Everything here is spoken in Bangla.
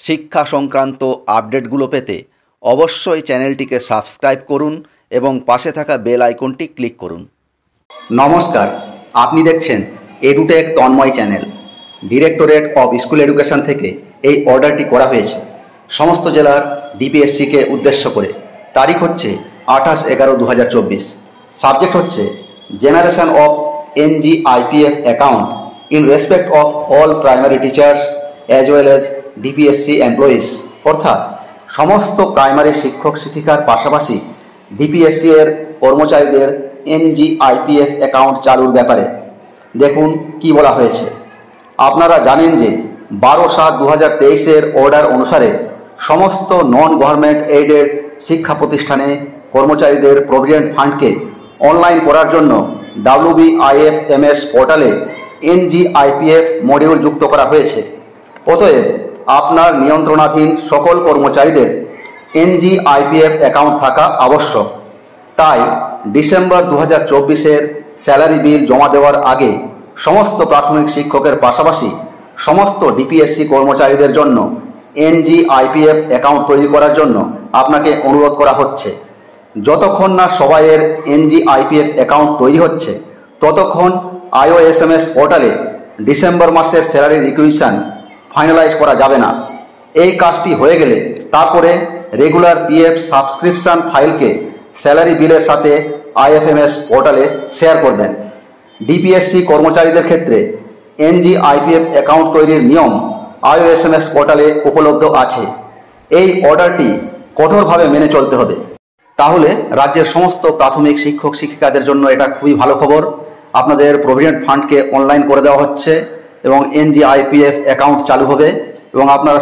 শিক্ষা সংক্রান্ত আপডেটগুলো পেতে অবশ্যই চ্যানেলটিকে সাবস্ক্রাইব করুন এবং পাশে থাকা বেল আইকনটি ক্লিক করুন। নমস্কার, আপনি দেখছেন Edutech Tanmay channel. Directorate of school education থেকে এই অর্ডারটি করা হয়েছে সমস্ত জেলার ডিপিএসসিকে উদ্দেশ্য করে। তারিখ হচ্ছে 28/11/2024। সাবজেক্ট হচ্ছে generation of NGIPF account in respect of all primary teachers as well as DPSC employees, অর্থাৎ সমস্ত প্রাইমারি শিক্ষক শিক্ষিকার পাশাপাশি ডিপিএসসি এর কর্মচারীদের NGIPF অ্যাকাউন্ট চালুর ব্যাপারে। দেখুন কি বলা হয়েছে। আপনারা জানেন যে 12/7/2023 অর্ডার অনুসারে সমস্ত নন গভর্নমেন্ট এইডেড শিক্ষা প্রতিষ্ঠানে কর্মচারীদের প্রভিডেন্ট ফান্ডকে অনলাইন করার জন্য WBIFMS পোর্টালে NGIPF মডিউল যুক্ত করা হয়েছে। অতএব আপনার নিয়ন্ত্রণাধীন সকল কর্মচারীদের NGIPF অ্যাকাউন্ট থাকা আবশ্যক। তাই ডিসেম্বর 2024 স্যালারি বিল জমা দেওয়ার আগে সমস্ত প্রাথমিক শিক্ষকের পাশাপাশি সমস্ত ডিপিএসসি কর্মচারীদের জন্য NGIPF অ্যাকাউন্ট তৈরি করার জন্য আপনাকে অনুরোধ করা হচ্ছে। যতক্ষণ না সবাইয়ের NGIPF অ্যাকাউন্ট তৈরি হচ্ছে ততক্ষণ IOSMS পোর্টালে ডিসেম্বর মাসের স্যালারি রিকুইজিশন ফাইনালাইজ করা যাবে না। এই কাজটি হয়ে গেলে তারপরে রেগুলার PF সাবস্ক্রিপশন ফাইলকে স্যালারি বিলের সাথে IFMS পোর্টালে শেয়ার করবেন। ডিপিএসসি কর্মচারীদের ক্ষেত্রে NGIPF অ্যাকাউন্ট তৈরির নিয়ম IOSMS পোর্টালে উপলব্ধ আছে। এই অর্ডারটি কঠোরভাবে মেনে চলতে হবে। তাহলে রাজ্যের সমস্ত প্রাথমিক শিক্ষক শিক্ষিকাদের জন্য এটা খুবই ভালো খবর। আপনাদের প্রভিডেন্ট ফান্ডকে অনলাইন করে দেওয়া হচ্ছে এবং NGIPF অ্যাকাউন্ট চালু হবে এবং আপনারা